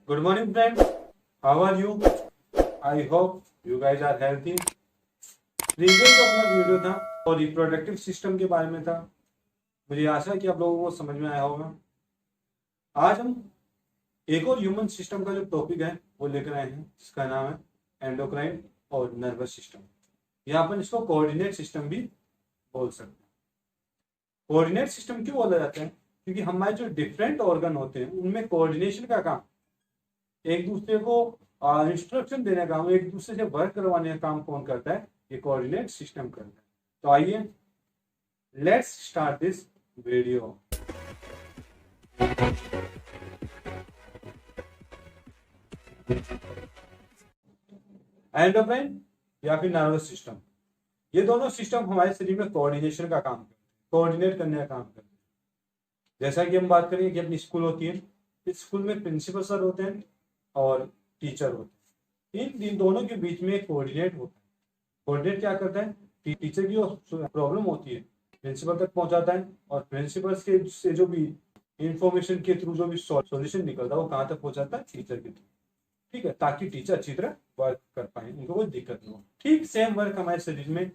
Good morning, friends. How are you? I hope you guys are healthy. Previous जो अपना video था और reproductive system के बारे में था, मुझे आशा है कि आप लोगों को समझ में आया होगा। आज हम एक और ह्यूमन सिस्टम का जो टॉपिक है वो लेकर आए हैं, जिसका नाम है एंडोक्राइन और नर्वस सिस्टम, या अपन इसको कोऑर्डिनेट सिस्टम भी बोल सकते हैं। कोऑर्डिनेट सिस्टम क्यों बोला जाता है? क्योंकि हमारे जो डिफरेंट ऑर्गन होते हैं उनमें कोऑर्डिनेशन का काम, एक दूसरे को इंस्ट्रक्शन देने का काम, एक दूसरे से वर्क करवाने का काम कौन करता है? ये कोऑर्डिनेट सिस्टम करता है। तो आइए let's start this video. Endocrine या फिर नर्वस सिस्टम, ये दोनों सिस्टम हमारे शरीर में कोऑर्डिनेशन का काम करते हैं, कोऑर्डिनेट करने का काम करते हैं। जैसा कि हम बात करेंगे कि अपनी स्कूल होती है, इस स्कूल में प्रिंसिपल सर होते हैं और टीचर होते हैं। इन दोनों के बीच में कोऑर्डिनेट होता है। कोऑर्डिनेट क्या करता है कि टीचर की जो प्रॉब्लम होती है प्रिंसिपल तक पहुंचाता है, और प्रिंसिपल के से जो भी इंफॉर्मेशन के थ्रू जो भी सॉल्यूशन निकलता है वो कहाँ तक पहुंचाता है? टीचर के थ्रू। ठीक है, ताकि टीचर अच्छी तरह वर्क कर पाए, उनको कोई दिक्कत ना हो। ठीक सेम वर्क हमारे शरीर में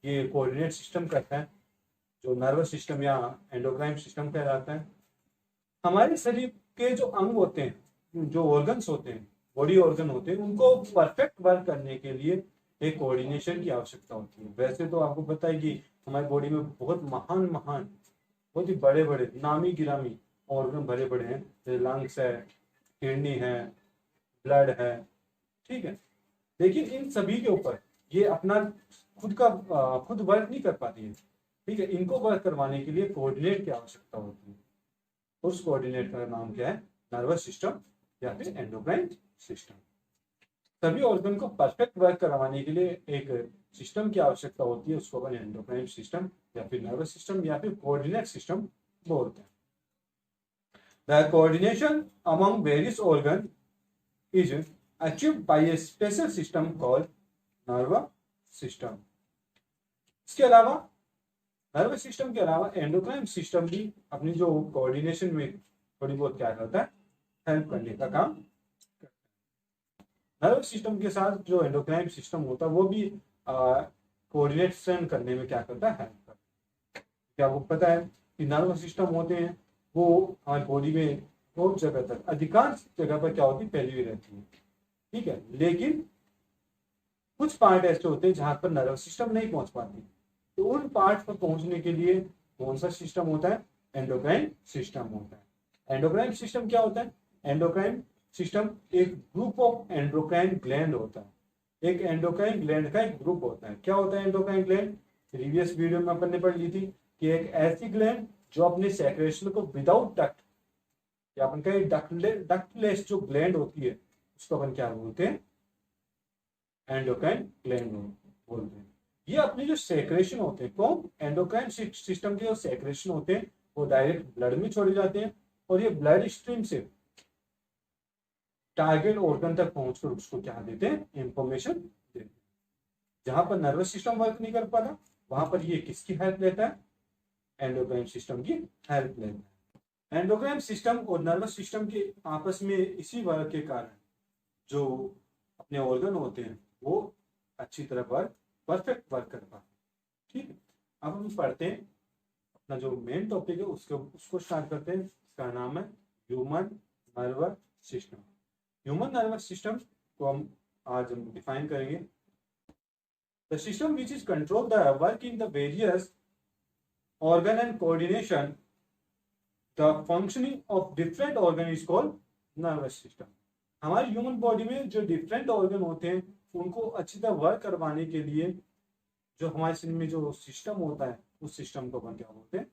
ये कोऑर्डिनेट सिस्टम करता है, जो नर्वस सिस्टम या एंडोक्राइन सिस्टम कहलाता है। हमारे शरीर के जो अंग होते हैं, जो ऑर्गन्स होते हैं, बॉडी ऑर्गन होते हैं, उनको परफेक्ट वर्क करने के लिए एक कोऑर्डिनेशन की आवश्यकता होती है। वैसे तो आपको पता है कि हमारी बॉडी में बहुत महान महान, बहुत ही बड़े बड़े नामी गिरामी ऑर्गन भरे पड़े हैं, जैसे लंग्स है, किडनी है, ब्लड है। ठीक है, लेकिन इन सभी के ऊपर ये अपना खुद वर्क नहीं कर पाती है। ठीक है, इनको वर्क करवाने के लिए कोऑर्डिनेट की आवश्यकता होती है। उस कोऑर्डिनेट का नाम क्या है? नर्वस सिस्टम या फिर एंडोक्राइन सिस्टम। सभी ऑर्गन को परफेक्ट वर्क करवाने के लिए एक सिस्टम की आवश्यकता होती है, उसको अपन एंडोक्राइन सिस्टम या फिर नर्वस सिस्टम या फिर कोऑर्डिनेट सिस्टम बोलते हैं। The coordination among various organ is achieved by a special system called nervous system. इसके अलावा नर्वस सिस्टम के अलावा एंडोक्राइन सिस्टम भी अपनी जो कोऑर्डिनेशन में थोड़ी बहुत क्या करता है? हेल्प करने का काम करता है। नर्वस सिस्टम के साथ जो एंडोक्राइन सिस्टम होता है वो भी कोऑर्डिनेशन करने में क्या करता है? हेल्प करता है। क्या आपको पता है कि नर्वस सिस्टम होते हैं वो हमारी बॉडी में बहुत जगह तक, अधिकांश जगह पर क्या होती है? फैली हुई रहती है। ठीक है, लेकिन कुछ पार्ट ऐसे होते हैं जहां पर नर्वस सिस्टम नहीं पहुंच पाती, तो उन पार्ट पर पहुंचने के लिए कौन सा सिस्टम होता है? एंडोक्राइन सिस्टम होता है। एंडोक्राइन सिस्टम क्या होता है? एंडोक्राइन सिस्टम एक ग्रुप ऑफ एंडोक्राइन ग्लैंड होता है। एक एंडोक्राइन ग्लैंड का एक ग्रुप होता है। क्या होता है एंडोक्राइन ग्लैंड? प्रीवियस वीडियो में अपन ने पढ़ ली थी कि एक ऐसी ग्लैंड जो अपने सेक्रेशन को विदाउट डक्ट, या अपन कहें डक्टलेस जो ग्लैंड होती है, उसको अपन क्या बोलते हैं? एंडोक्राइन ग्लैंड बोलते हैं। ये अपने जो सेक्रेशन होते हैं, कौन? एंडोक्राइन सिस्टम के जो सेक्रेशन होते हैं वो डायरेक्ट ब्लड में छोड़े जाते हैं, और ये ब्लड स्ट्रीम से टारगेट ऑर्गन तक पहुंचकर उसको क्या देते हैं? इंफॉर्मेशन देते हैं। जहां पर नर्वस सिस्टम वर्क नहीं कर पाता वहां पर ये किसकी हेल्प लेता है? एंडोक्राइन सिस्टम की हेल्प लेता है। एंडोक्राइन सिस्टम और नर्वस सिस्टम के आपस में इसी वर्क के कारण जो अपने ऑर्गन होते हैं वो अच्छी तरह परफेक्ट वर्क कर पाते हैं। ठीक है, अब हम पढ़ते हैं अपना जो मेन टॉपिक है उसको स्टार्ट करते हैं। इसका नाम है human nervous system. Human nervous system को आज हम डिफाइन करेंगे। The system which is control the work in the various organ and coordination the functioning of different organ is called nervous system. हमारी ह्यूमन बॉडी में जो different organ होते हैं उनको अच्छी तरह वर्क करवाने के लिए जो हमारे शरीर में जो सिस्टम होता है उस सिस्टम को अपन क्या बोलते हैं?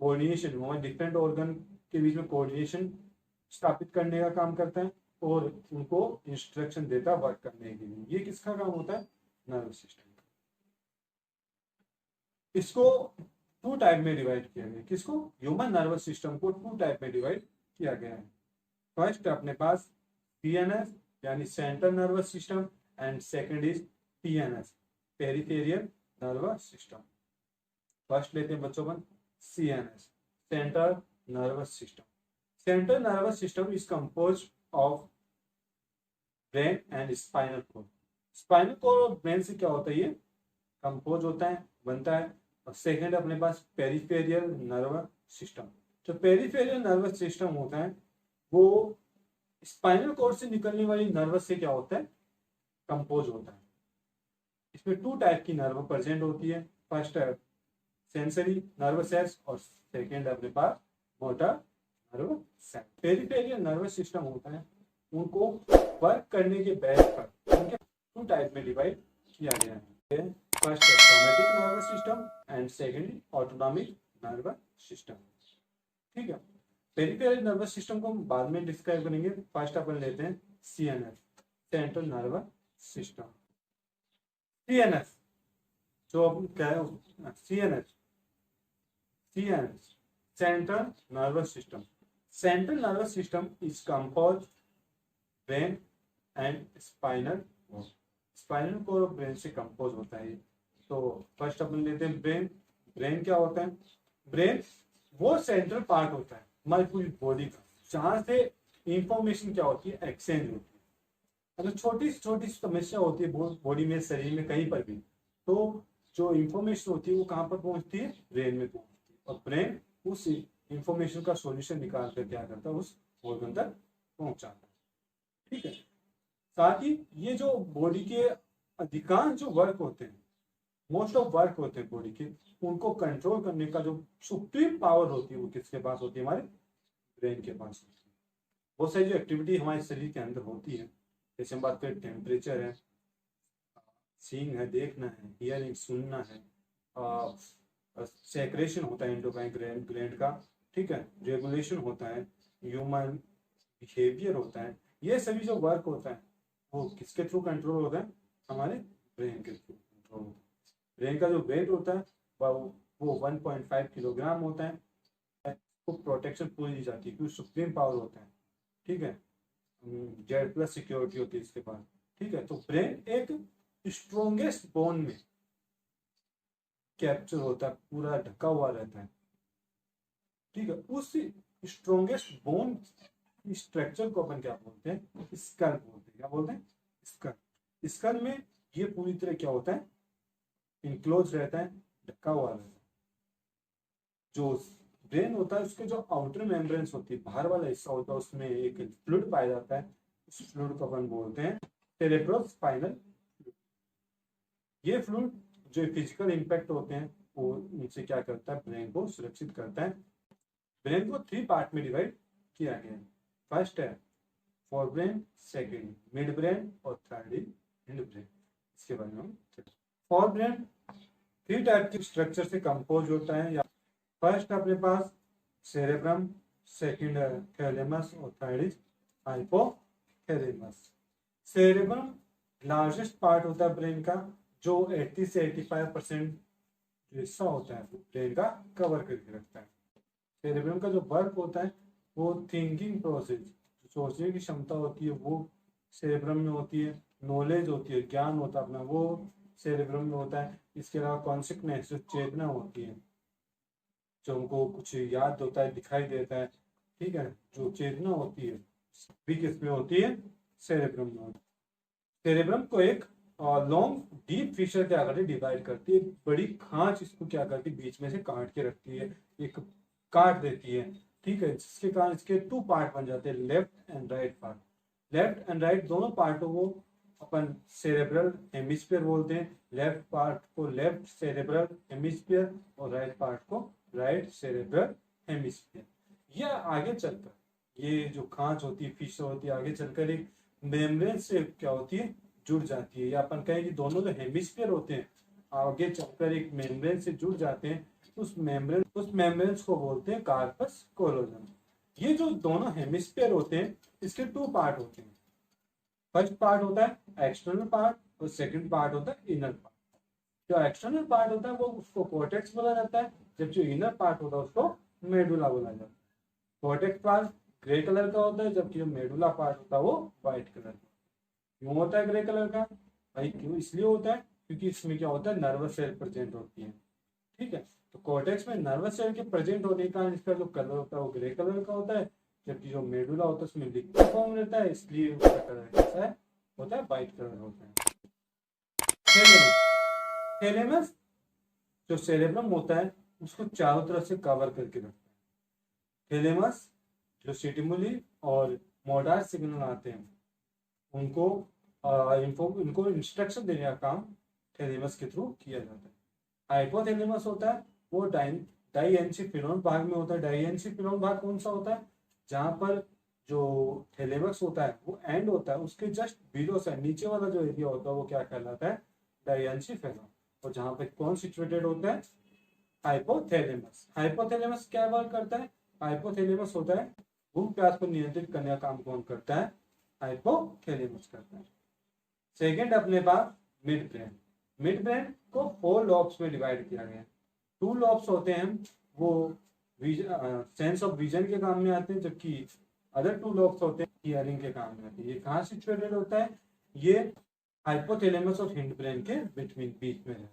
कोऑर्डिनेशन। हमारे डिफरेंट ऑर्गन के बीच में कोऑर्डिनेशन स्थापित करने का काम करता है और उनको इंस्ट्रक्शन देता है वर्क करने के लिए। ये किसका काम होता है? Nervous system. इसको टू टाइप में डिवाइड किया गया। किसको? ह्यूमन नर्वस सिस्टम को टू टाइप में डिवाइड किया गया है। फर्स्ट अपने पास सीएनएस यानी central nervous system, and second is PNS, peripheral nervous system. First लेते हैं बच्चों अपन CNS, central nervous system. Central nervous system is compose of brain and spinal cord. Spinal cord और ब्रेन से क्या होता है, ये कंपोज होता है, बनता है। और सेकंड अपने पास पेरिफेरियल नर्वस सिस्टम। जो पेरिफेरियल नर्वस सिस्टम होता है वो स्पाइनल कोड से निकलने वाली नर्वस से क्या होता है, कंपोज होता है। इसमें टू टाइप की नर्व प्रेजेंट होती है। फर्स्ट है सेंसरी नर्वस सेल्स और सेकंड अपने पास motor nerve cell. Peripheral nervous system होता है, उनको वर्क करने के बेस पर उनके टू टाइप में डिवाइड किया गया है। फर्स्ट है somatic nervous system and second autonomic nervous system. ठीक है, पेरिफेरल नर्वस सिस्टम को हम बाद में डिस्क्राइब करेंगे। फर्स्ट अपन लेते हैं CNS, central nervous system. CNS जो अपन क्या है, CNS central nervous system. Central nervous system is compose brain and spinal cord. Spinal cord और ब्रेन से कंपोज होता है। तो फर्स्ट अपन लेते हैं ब्रेन। ब्रेन क्या होता है, ब्रेन वो सेंट्रल पार्ट होता है हमारी पूरी बॉडी का, जहां से इंफॉर्मेशन क्या होती है, एक्सचेंज होती है। अगर छोटी से छोटी समस्या होती है बॉडी में, शरीर में कहीं पर भी, तो जो इंफॉर्मेशन होती है वो कहाँ पर पहुंचती है, ब्रेन में पहुंचती है। और ब्रेन उस इंफॉर्मेशन का सॉल्यूशन निकाल कर क्या करता है, उस ऑर्गन तक पहुंचाता है। ठीक है, साथ ही ये जो बॉडी के अधिकांश जो वर्क होते हैं, मोस्ट ऑफ वर्क होते हैं बॉडी के, उनको कंट्रोल करने का जो सुप्रीम पावर होती है वो किसके पास होती है, हमारे ब्रेन के पास होती है। बहुत सारी जो एक्टिविटी हमारे शरीर के अंदर होती है, जैसे हम बात करें टेम्परेचर है, सीइंग है, देखना है, हियरिंग सुनना है, सेक्रेशन होता है एंडोक्राइन ग्लैंड का, ठीक है, रेगुलेशन होता है, ह्यूमन बिहेवियर होता है। ये सभी जो वर्क होता है वो किसके थ्रू कंट्रोल होता है, हमारे ब्रेन के थ्रू कंट्रोल होता है। ब्रेन का जो वेट होता है वो 1.5 किलोग्राम होता है। उसको प्रोटेक्शन पूरी दी जाती है क्योंकि सुप्रीम पावर होता है। ठीक है, Z+ सिक्योरिटी होती है इसके पास। ठीक है, तो ब्रेन एक स्ट्रोंगेस्ट बोन में कैप्चर होता है, पूरा ढका हुआ रहता है। ठीक है, उस स्ट्रोंगेस्ट बोन स्ट्रक्चर को अपन क्या बोलते हैं, स्कल बोलते हैं। क्या बोलते हैं, स्कल। स्कल में ये पूरी तरह क्या होता है, इनक्लोज रहता है, ढका हुआ रहता है। जो ब्रेन होता है उसके जो आउटर मेम्ब्रेन्स होती है, बाहर वाला हिस्सा होता है, उसमें एक फ्लूइड पाया जाता है। उस फ्लूइड को अपन बोलते हैं सेरेब्रोस्पाइनल। ये फ्लूइड जो फिजिकल इम्पैक्ट होते हैं वो उनसे क्या करता है, ब्रेन को सुरक्षित करता है। ब्रेन को 3 पार्ट में डिवाइड किया गया है। फर्स्ट है fore brain, second mid brain और थर्ड हिंड ब्रेन। इसके बारे में हम फोर ब्रेन 3 टाइप के स्ट्रक्चर से कंपोज होता है। या फर्स्ट अपने पास सेरेब्रम, सेकेंड है थैलेमस और third is hypothalamus. Cerebrum largest part होता है ब्रेन का, जो 80 से 85% हिस्सा होता है ब्रेन का कवर करके रखता है। सेरेब्रम का जो वर्क होता है वो थिंकिंग प्रोसेस, सोचने की क्षमता होती है वो सेरेब्रम में होती है। नॉलेज होती है, ज्ञान होता है अपना, वो सेरेब्रम में होता है। इसके अलावा कॉन्सिक्वेंस, जो चेतना होती है, जो हमको कुछ याद होता है, दिखाई देता है, ठीक है, जो चेतना होती है भी किसमें होती है, सेरेब्रम में होती है। सेरेब्रम को एक लॉन्ग डीप फिशर क्या करती है, डिवाइड करती है। बड़ी खांच इसको क्या करती है, बीच में से काट के रखती है, एक काट देती है। ठीक है, जिसके कारण इसके 2 पार्ट बन जाते हैं, left and right part. Left and right दोनों पार्टों को अपन सेरेब्रल हेमिस्फीयर बोलते हैं। लेफ्ट पार्ट को लेफ्ट सेरेब्रल हेमिस्फीयर और राइट पार्ट को राइट सेरेब्रल हेमिस्फीयर। यह आगे चलकर ये जो खांच होती है, फिशर होती है, आगे चलकर एक मेम्ब्रेन से क्या होती है, जुड़ जाती है। या अपन कहें कि दोनों जो हेमिस्फीयर होते हैं आगे चलकर एक मेम्ब्रेन से जुड़ जाते हैं। उस मेम्ब्रेन्स को बोलते हैं कार्पस कोलोजम। ये जो दोनों हेमिस्फीयर होते हैं इसके 2 पार्ट होते हैं। फर्स्ट पार्ट होता है एक्सटर्नल पार्ट और सेकंड पार्ट होता है इनर पार्ट। जो एक्सटर्नल पार्ट होता है वो उसको कॉर्टेक्स बोला जाता है, जब जो इनर पार्ट होता है उसको मेडुला बोला जाता है। कॉर्टेक्स पार्ट ग्रे कलर का होता है, जबकि जो मेडुला पार्ट होता है वो व्हाइट कलर का। क्यों होता है ग्रे कलर का भाई, क्यों इसलिए होता है क्योंकि इसमें क्या होता है, नर्वस सेल प्रेजेंट होती है। ठीक है, तो कॉर्टेक्स में नर्वस सेल के प्रेजेंट होने के कारण इसका जो कलर होता है वो ग्रे कलर का होता है, जबकि जो मेडुला होता है उसमें लिक्विड फॉर्म रहता है, इसलिए उसका कलर कैसा है होता है, वाइट कलर होता है। थैलेमस, थैलेमस जो सेरेब्रम होता है उसको चारों तरफ से कवर करके रखता है। थैलेमस जो स्टिमुली और मोटार सिग्नल आते हैं उनको इनको इंस्ट्रक्शन देने का काम थैलेमस के थ्रू किया जाता है। हाइपोथैलेमस होता है वो डाइएंसिफिरॉन भाग में होता है। डाइएंसिफिरॉन भाग कौन सा होता है, जहां पर जो थैलेमस होता है वो एंड होता है, उसके जस्ट बिलो से नीचे वाला जो एरिया होता है वो क्या कहलाता है, डाइएंसिफिरॉन। और जहां पे कौन सिचुएटेड होता है, हाइपोथैलेमस। हाइपोथैलेमस क्या वर्क करता है, हाइपोथैलेमस होता है भूख प्यास को नियंत्रित करने का काम कौन करता है, हाइपोथैलेमस करता है। सेकेंड अपने पास मिड ब्रेन। मिड ब्रेन को 4 लॉब्स में डिवाइड किया गया है। 2 लॉब्स होते हैं वो सेंस ऑफ विजन के काम में आते हैं, जबकि अदर 2 लॉब्स होते हैं हियरिंग के काम में आते हैं। ये कहाँ सिचुएटेड होता है, ये हाइपोथैलेमस और हिंड ब्रेन के बीच में है।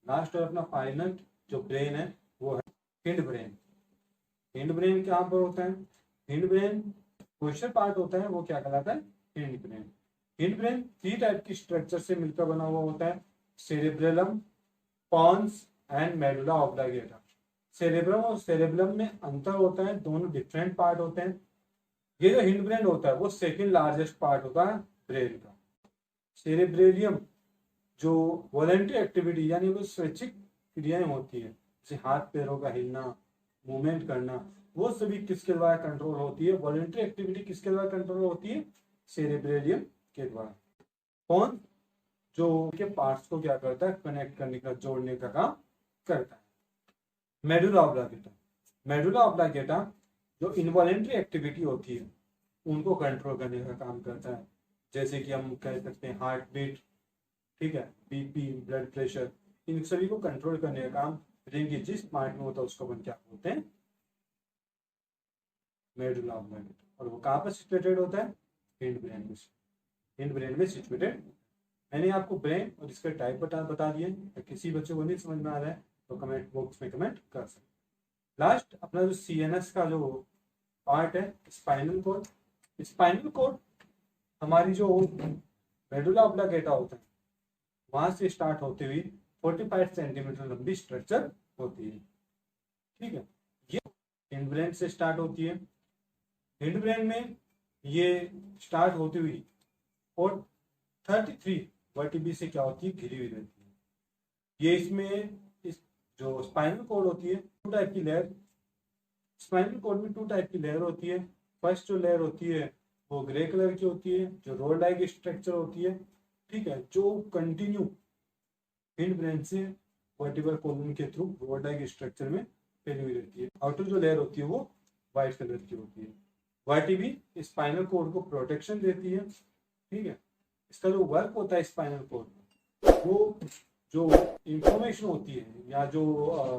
लास्ट और अपना फाइनल जो ब्रेन है वो है हिंड ब्रेन। हिंड ब्रेन कहाँ पर होता है, हिंड ब्रेन क्वेश्चन पार्ट होता है वो क्या कहलाता है, hind brain. Hind brain 3 type की स्ट्रक्चर से मिलकर बना हुआ होता है, cerebellum, pons and medulla oblongata. Cerebrum और सेरेब्रम में अंतर होता है, दोनों डिफरेंट पार्ट होते हैं। ये जो हिंड ब्रेन होता है वो सेकंड लार्जेस्ट पार्ट होता है ब्रेन का। सेरेब्रेलियम जो वॉलेंटरी एक्टिविटी यानी वो स्वैच्छिक क्रियाएं होती है, जैसे हाथ पैरों का हिलना, मूवमेंट करना, वो सभी किसके द्वारा कंट्रोल होती है, वॉलेंटरी एक्टिविटी किसके द्वारा कंट्रोल होती है, सेरेब्रेलियम के द्वारा। कौन जो के पार्ट्स को क्या करता है, कनेक्ट करने का, जोड़ने का काम करता है। मेडुला ऑब्लांगेटा, मेडुला ऑब्लांगेटा जो इनवॉलेंटरी एक्टिविटी होती है उनको कंट्रोल करने का काम करता है, जैसे कि हम कह सकते हैं हार्ट बीट, ठीक है, बीपी, ब्लड प्रेशर, इन सभी को कंट्रोल करने का काम ब्रेन के जिस पार्ट में होता है उसको अपन क्या बोलते हैं, मेडुला ऑब्लांगेटा। और वो कहाँ पर सिचुएटेड होता है, हिंड ब्रेन में, हिंड ब्रेन में सिचुएटेड। मैंने आपको ब्रेन और इसके टाइप बता दिए। किसी बच्चों को नहीं समझ में आ रहा है तो कमेंट बॉक्स में कमेंट कर सकते। लास्ट अपना जो सीएनएस का जो पार्ट है, स्पाइनल कॉर्ड। स्पाइनल कॉर्ड हमारी जो मेडुला ऑब्लांगेटा होता है वहां से स्टार्ट होते हुए 45 सेंटीमीटर लंबी स्ट्रक्चर होती है, ठीक है। ये हिंड ब्रेन से स्टार्ट होती है। हिंड ब्रेन में ये स्टार्ट होती हुई और 33 वर्टिब्री से क्या होती है, घिरी हुई रहती है। ये इसमें इस जो स्पाइनल कॉर्ड होती है 2 टाइप की लेयर, स्पाइनल कॉर्ड में 2 टाइप की लेयर होती है। फर्स्ट जो लेयर होती है वो ग्रे कलर की होती है, जो रोड लाइक स्ट्रक्चर होती है, ठीक है, जो कंटिन्यू हिंड ब्रेन से वर्टिब्रल कॉलम के थ्रू रोड लाइक स्ट्रक्चर में फैली हुई रहती है। आउटर जो लेयर होती है वो व्हाइट कलर की होती है। वर्टिब्री स्पाइनल कॉर्ड को प्रोटेक्शन देती है, ठीक है। इसका जो वर्क होता है स्पाइनल कॉर्ड, वो जो इंफॉर्मेशन होती है या जो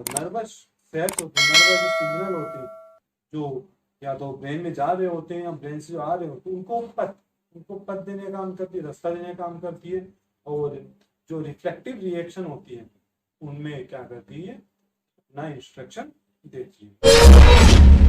नर्वस सेल्स होते हैं, नर्वस सिग्नल होते हैं जो या तो ब्रेन में जा रहे होते हैं या ब्रेन से जो आ रहे होते हैं, उनको पथ देने का काम करती है, रास्ता देने का काम करती है। और जो रिफ्लेक्टिव रिएक्शन होती है उनमें क्या करती है, ना इंस्ट्रक्शन देती है।